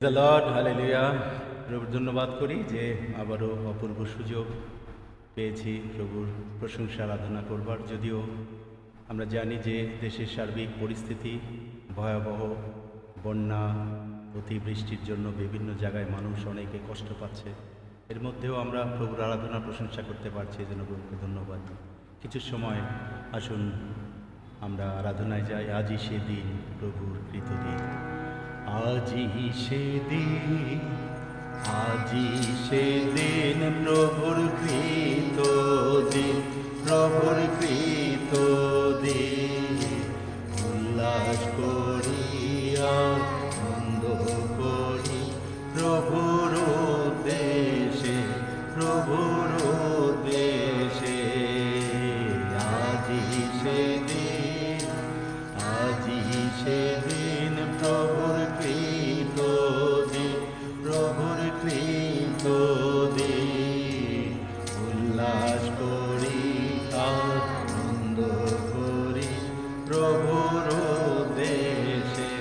The Lord, hallelujah. প্রভুর ধন্যবাদ করি যে আবারও অপূর্ব সুযোগ পেয়েছি প্রভুর প্রশংসা আরাধনা করবার। যদিও আমরা জানি যে দেশের সার্বিক পরিস্থিতি ভয়াবহ, বন্যা, অতিবৃষ্টির জন্য বিভিন্ন জায়গায় মানুষ অনেকে কষ্ট পাচ্ছে, এর মধ্যেও আমরা প্রভুর আরাধনা প্রশংসা করতে পারছি, এজন্য প্রভুকে ধন্যবাদ। কিছু সময় আসুন আমরা আরাধনায় যাই। আজই সেদিন প্রভুর কৃতদিন, আজি সেদিন, আজি সেদিন প্রভুর কৃত দিন, প্রভুর কৃত দিন। উল্লাস করি আনন্দ করি প্রভুর উদ্দেশে, প্রভুর উদ্দেশে। আজি সেদিন, আজি সেদিন প্রভুর কৃত দিন, প্রভুর কৃত দিন। উল্লাস করি আনন্দ করি প্রভুর উদ্দেশে,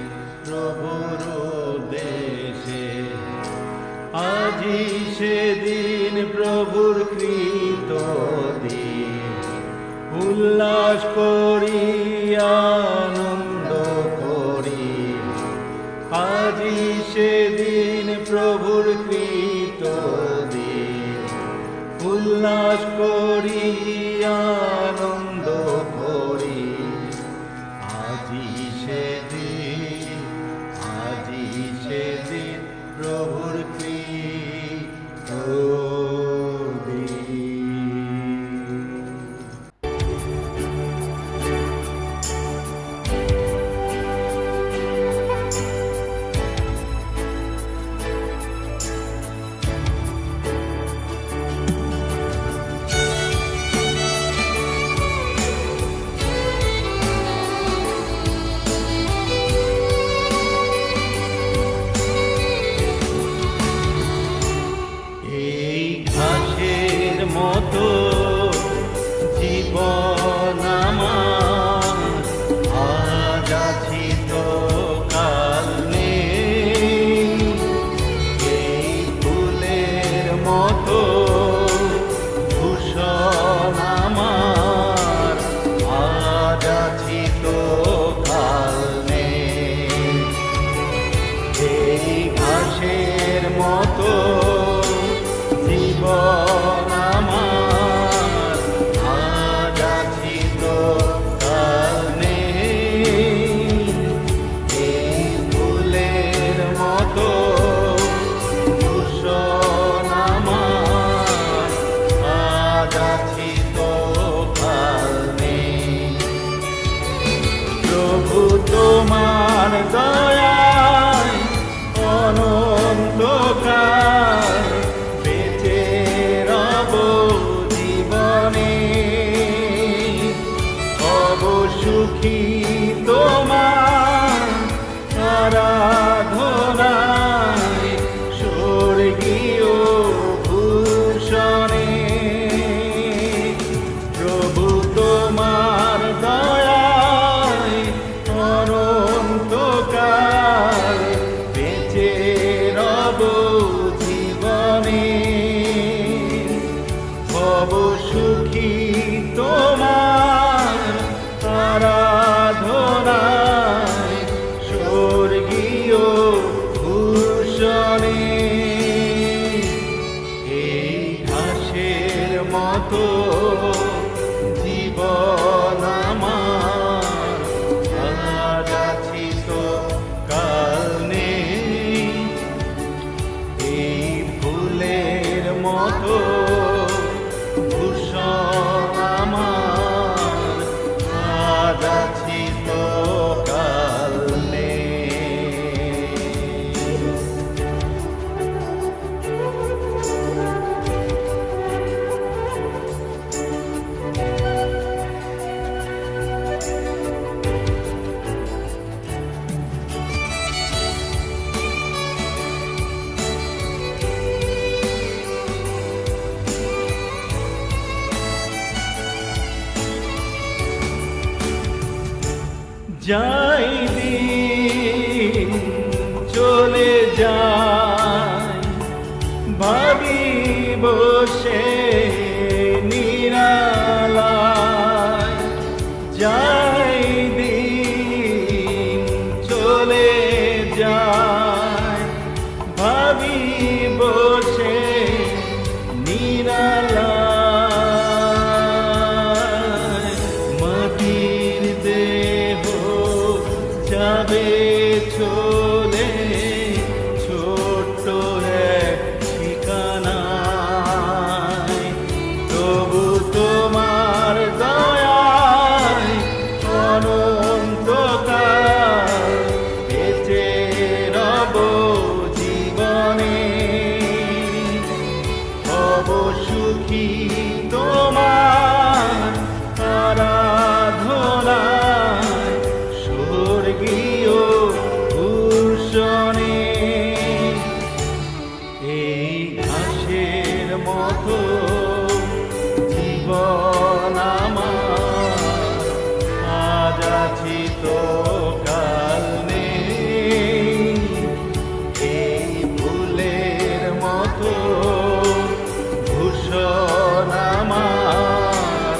প্রভুর উদ্দেশে। আজি সেদিন প্রভুর কৃত দিন, উল্লাস করি আনন্দ করি। আজি সেদিন প্রভুর কৃত দিন, উল্লাস করি আনন্দ করি। আজি সেদিন, আজি সেদিন প্রভুর কৃত দিন। মতো জীবন আমার, আজ আছি তো কাল নেই। এই ফুলের মতো ভূষণ আমার, আজ আছি তো কাল নেই। এই ঘাসের মতো জীবন আমার, আজ আছি তো কাল নেই। এই ফুলের মতো ভূষণ আমার, আজ আছি তো কাল নেই। প্রভু তোমার দয়ায় অনন্তকাল বেঁচে রব জীবনে। হব সুখী তোমার আরাধনায়, স্বর্গীয় ভূষণে। প্রভু তোমার দয়ায় অনন্তকাল বেঁচে রব জীবনে। হব সুখী তোমার আরাধনায়, স্বর্গীয় ভূষণে। এই ঘাসের মতো জীবন আমার, আজ আছি তো কাল নেই। এই ফুলের মতো ভূষণ আমার, আজ আছি তো কাল নেই। যাই দিন চলে যা সুখী তোমার আরাধনায় স্বর্গীয় ভূষণে। এই ঘাসের মতো জীবন আমার, আজ আছি তো কাল নেই। এই ফুলের মতো ভূষণ আমার,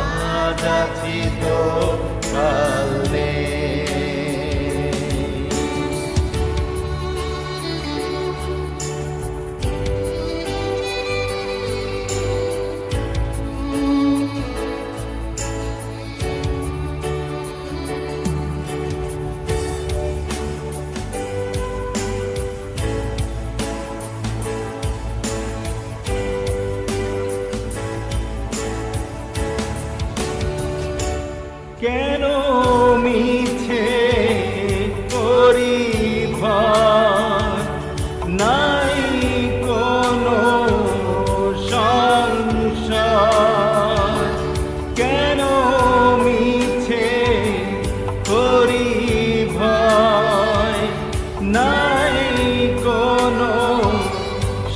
আজ আছি তো কাল নেই। কেন মিছে করি ভয়, নাই কোনো সংশয়। কেন মিছে করি ভয়, নাই কোনো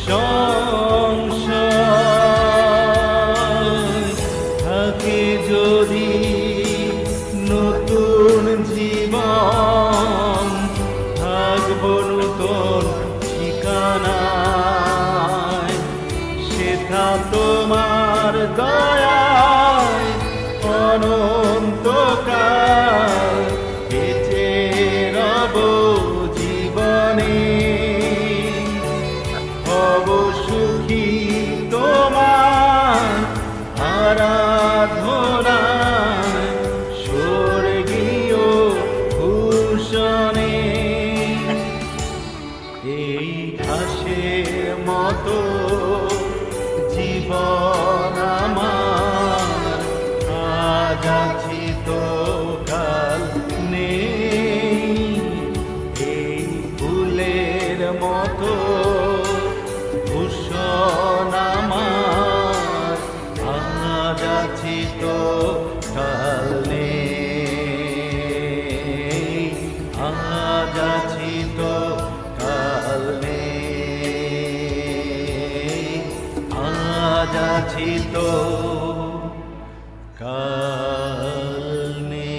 সংশয়। থাকে যদি নতুন জীবন, থাকব নতুন ঠিকানায়। সেটা তোমার দয়ায় অনন্তকাল বেঁচে রব জীবনে। হব সুখী তোমার আরাধনায় স্বর্গীয় ভূষণে। এই ঘাসের মতো জীবন আমার, আজ আছি তো কাল নেই। এই ফুলের মতো ভূষণ আমার, আজ আছি তো কাল নেই। আজ আছি তো কাল নেই। আজ আছি তো কাল নেই।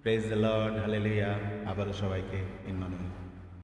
Praise the Lord, hallelujah. আবারও সবাইকে